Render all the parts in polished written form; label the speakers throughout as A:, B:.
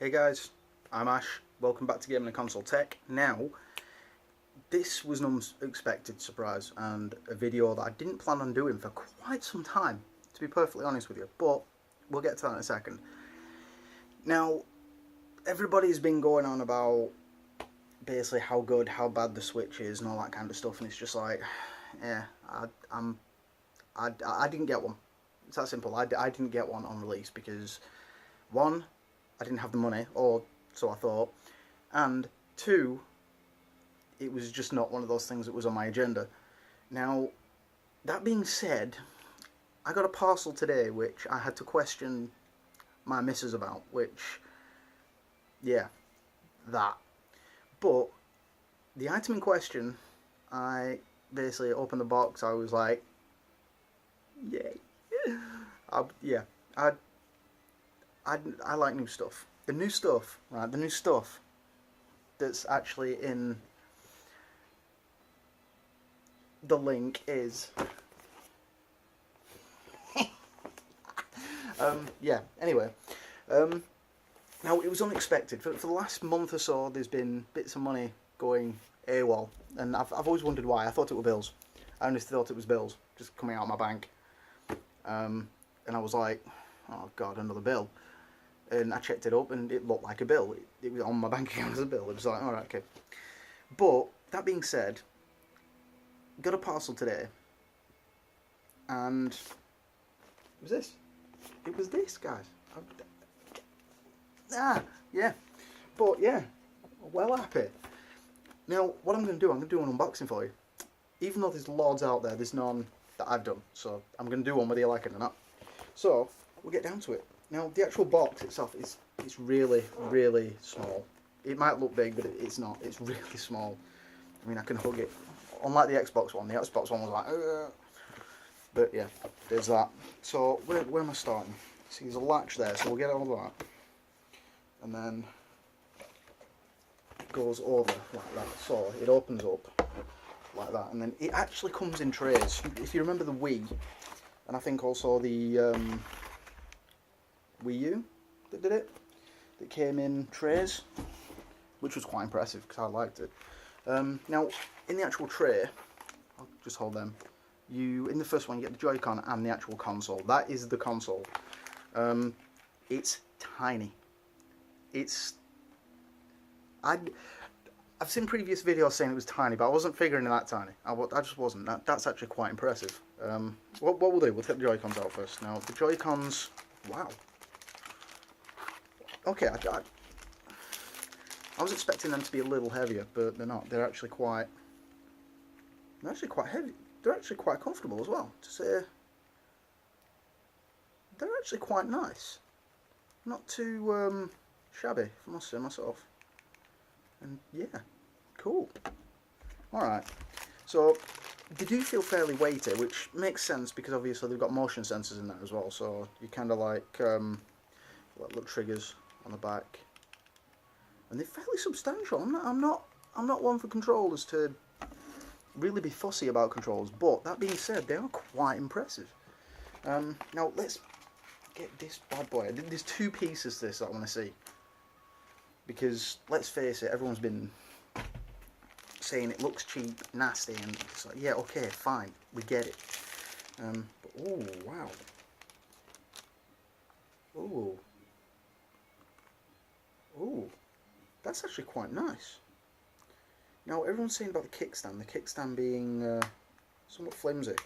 A: Hey guys, I'm Ash. Welcome back to Gaming and Console Tech. Now, this was an unexpected surprise and a video that I didn't plan on doing for quite some time, to be perfectly honest with you, but we'll get to that in a second. Now, everybody's been going on about basically how good, how bad the Switch is and all that kind of stuff, and it's just like, yeah, I didn't get one. It's that simple. I didn't get one on release because, one, I didn't have the money, or so I thought, and two, it was just not one of those things that was on my agenda. Now, that being said, I got a parcel today which I had to question my missus about, which, yeah, that. But the item in question, I basically opened the box, I was like, yay. I like new stuff. The new stuff, right, the new stuff that's actually in the link is... anyway. Now, it was unexpected. For the last month or so, there's been bits of money going AWOL, and I've always wondered why. I thought it were bills. I honestly thought it was bills just coming out of my bank. And I was like, oh god, another bill. And I checked it up and it looked like a bill. It was on my bank account as a bill. It was like, alright, okay. But, that being said, got a parcel today. And it was this. It was this, guys. Yeah. But, yeah, well happy. Now, what I'm going to do, I'm going to do an unboxing for you. Even though there's loads out there, there's none that I've done. So, I'm going to do one whether you like it or not. So, we'll get down to it. Now, the actual box itself is really, really small. It might look big, but it's not. It's really small. I mean, I can hug it. Unlike the Xbox one was like, ugh. But yeah, there's that. So, where am I starting? See, there's a latch there, so we'll get all that. And then it goes over like that. So, it opens up like that. And then it actually comes in trays. If you remember the Wii, and I think also the... Wii U that did it, that came in trays, which was quite impressive because I liked it. Now, in the actual tray, I'll just hold them. In the first one, you get the Joy-Con and the actual console. That is the console. It's tiny. I've seen previous videos saying it was tiny, but I wasn't figuring it that tiny. I just wasn't. That's actually quite impressive. What we'll do, we'll take the Joy-Cons out first. Now, the Joy-Cons, wow. Okay, I was expecting them to be a little heavier, but they're not. They're actually quite heavy. They're actually quite comfortable as well. To say, they're actually quite nice. Not too shabby, if I must say myself. And yeah, cool. Alright, so they do feel fairly weighty, which makes sense because obviously they've got motion sensors in there as well. So you kind of like little triggers on the back, and they're fairly substantial. I'm not one for controllers to really be fussy about controls, but that being said, they are quite impressive. Now let's get this bad boy. There's two pieces to this that I want to see, because let's face it, everyone's been saying it looks cheap, nasty, and it's like, yeah, okay, fine, we get it. But oh wow, oh. Ooh, that's actually quite nice. Now, everyone's saying about the kickstand being somewhat flimsy. It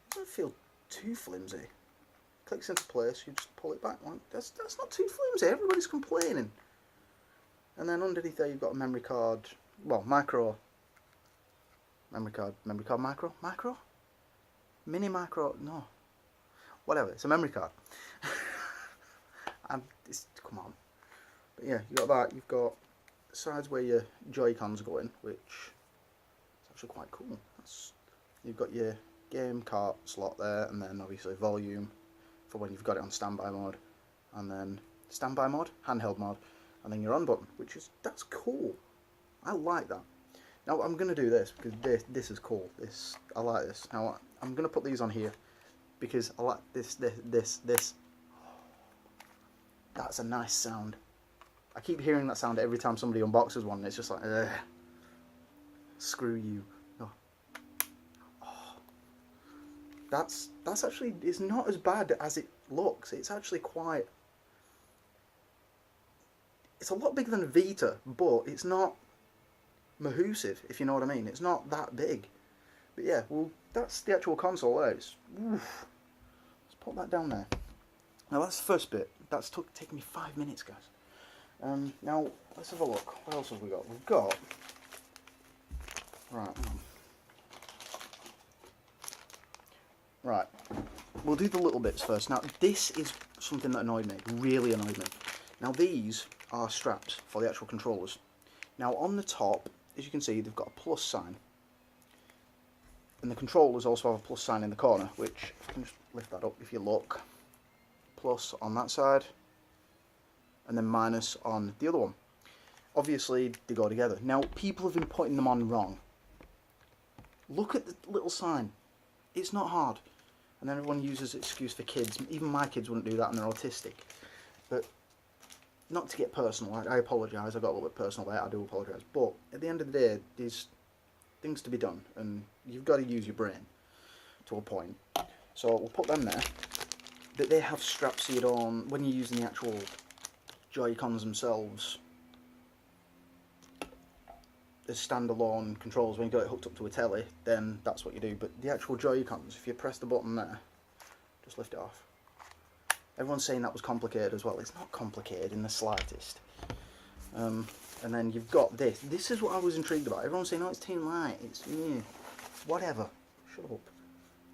A: doesn't feel too flimsy. Clicks into place, you just pull it back. Like, that's not too flimsy, everybody's complaining. And then underneath there you've got a memory card, well, micro, micro? Mini micro, no. Whatever, it's a memory card. Come on. But yeah, you've got that, you've got the sides where your Joy-Cons go in, which is actually quite cool. You've got your game cart slot there, and then obviously volume for when you've got it on standby mode, and then standby mode, handheld mode, and then your on button, that's cool. I like that. Now I'm going to do this because this is cool. I like this. Now I'm going to put these on here because I like this. That's a nice sound. I keep hearing that sound every time somebody unboxes one, and it's just like, ugh. Screw you. Oh. Oh. That's actually, it's not as bad as it looks. It's actually quite, it's a lot bigger than a Vita, but it's not mahoosive, if you know what I mean. It's not that big. But yeah, well, that's the actual console there. It's, oof. Let's put that down there. Now that's the first bit. That's taken me 5 minutes, guys. Now, let's have a look. What else have we got? We've got... Right, hang on. Right. We'll do the little bits first. Now, this is something that annoyed me. Really annoyed me. Now, these are straps for the actual controllers. Now, on the top, as you can see, they've got a plus sign. And the controllers also have a plus sign in the corner, which, I can just lift that up if you look. Plus on that side, and then minus on the other one. Obviously, they go together. Now, people have been putting them on wrong. Look at the little sign. It's not hard. And then everyone uses excuse for kids. Even my kids wouldn't do that, and they're autistic. But, not to get personal, I apologise, I got a little bit personal there, I do apologise. But, at the end of the day, there's things to be done, and you've got to use your brain to a point. So, we'll put them there. But they have straps seated on, when you're using the actual Joy-Cons themselves, as standalone controls, when you got it hooked up to a telly, then that's what you do. But the actual Joy-Cons, if you press the button there, just lift it off. Everyone's saying that was complicated as well. It's not complicated in the slightest. And then you've got this. This is what I was intrigued about. Everyone's saying, oh, it's too light. It's whatever. Shut up.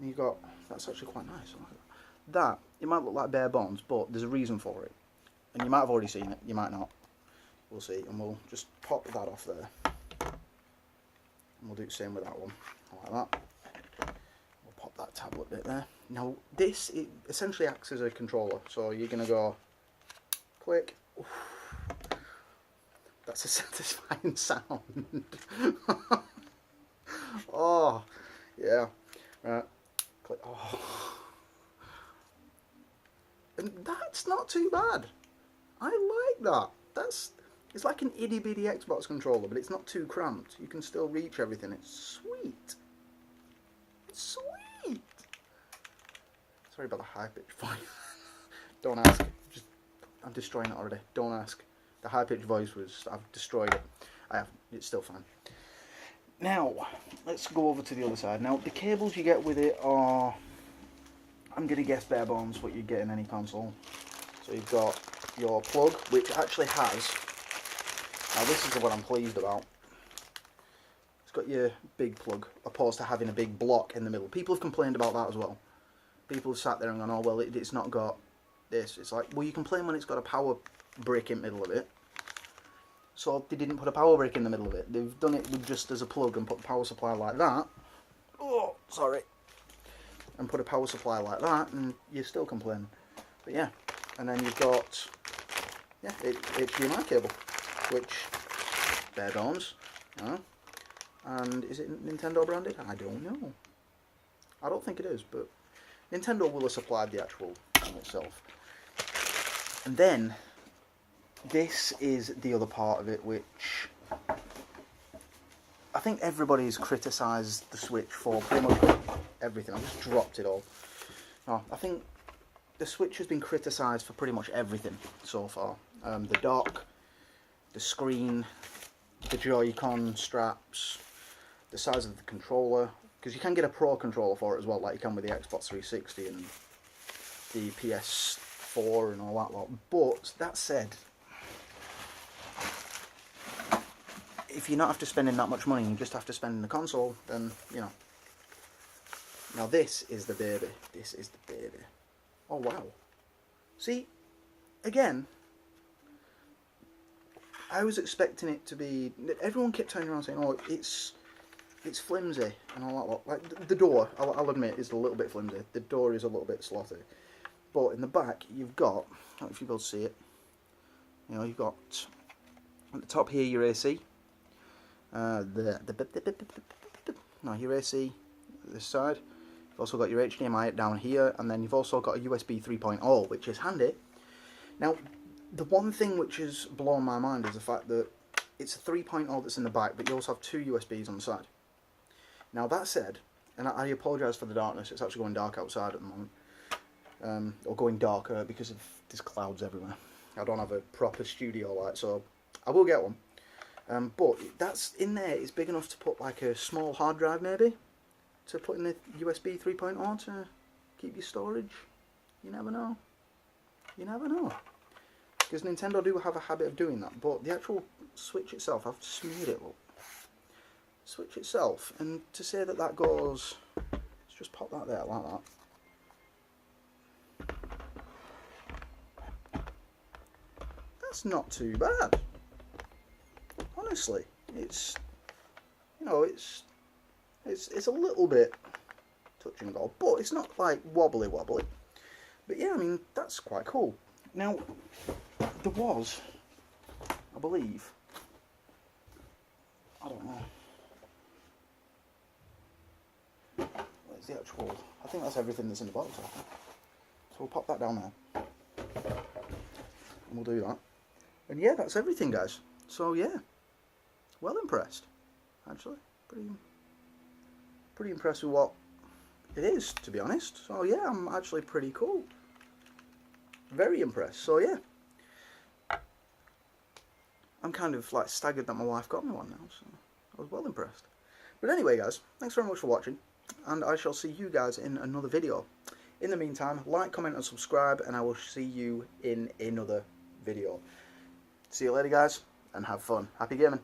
A: And you've got, that's actually quite nice. That, it might look like bare bones, but there's a reason for it. And you might have already seen it, you might not. We'll see, and we'll just pop that off there. And we'll do the same with that one, like that. We'll pop that tablet bit there. Now, this, it essentially acts as a controller. So you're going to go, click. Oof. That's a satisfying sound. Oh, yeah. Right, click. Oh. And that's not too bad. I like that. It's like an itty bitty Xbox controller, but it's not too cramped. You can still reach everything. It's sweet. It's sweet. Sorry about the high pitched voice. Don't ask. I'm destroying it already. Don't ask. The high pitched voice was, I've destroyed it. I have. It's still fine. Now, let's go over to the other side. Now, the cables you get with it are, I'm going to guess bare bones what you get in any console. So you've got your plug, which actually has, now this is what I'm pleased about, it's got your big plug, opposed to having a big block in the middle. People have complained about that as well. People have sat there and gone, oh well, it's not got this. It's like, well, you complain when it's got a power brick in the middle of it. So they didn't put a power brick in the middle of it. They've done it with just as a plug and put the power supply like that. Oh, sorry. And put a power supply like that, and you're still complaining. But yeah, and then you've got, yeah, HDMI cable, which, bare bones, and is it Nintendo branded? I don't know. I don't think it is, but Nintendo will have supplied the actual thing itself. And then, this is the other part of it, which I think everybody's criticised the Switch for pretty much everything. I just dropped it all. No, I think the Switch has been criticised for pretty much everything so far. The dock, the screen, the Joy-Con straps, the size of the controller, because you can get a Pro controller for it as well, like you can with the Xbox 360 and the PS4 and all that lot. But that said, if you're not after spending that much money, you just have to spend in the console, then, you know. Now this is the baby. This is the baby. Oh wow. See, again, I was expecting it to be, everyone kept turning around saying, oh, it's flimsy and all that lot. Like, the door, I'll admit, is a little bit flimsy. The door is a little bit slotty. But in the back, you've got, I don't know if you'll be able to see it, you know, you've got, at the top here, your AC. Your AC, this side. You've also got your HDMI down here, and then you've also got a USB 3.0, which is handy. Now, the one thing which has blown my mind is the fact that it's a 3.0 that's in the back, but you also have 2 USBs on the side. Now that said, and I apologise for the darkness, it's actually going dark outside at the moment, or going darker because of there's clouds everywhere. I don't have a proper studio light, so I will get one. But that's in there, it's big enough to put like a small hard drive maybe, to put in the USB 3.0 to keep your storage. You never know. You never know. Because Nintendo do have a habit of doing that, but the actual Switch itself, I've smeared it up. Switch itself, and to say that that goes, let's just pop that there like that. That's not too bad. Honestly, it's, you know, it's a little bit touch and go, but it's not like wobbly. But yeah, I mean, that's quite cool. Now, there was, I believe, I don't know, where's the actual, I think that's everything that's in the box, I think. So we'll pop that down there, and we'll do that. And yeah, that's everything, guys. So yeah, well impressed, actually. Pretty impressed with what it is, to be honest. So yeah, I'm actually pretty cool. Very impressed. So yeah, I'm kind of like staggered that my wife got me one now, so I was well impressed. But anyway, guys, thanks very much for watching, and I shall see you guys in another video. In the meantime, like, comment and subscribe, and I will see you in another video. See you later, guys, and have fun. Happy gaming.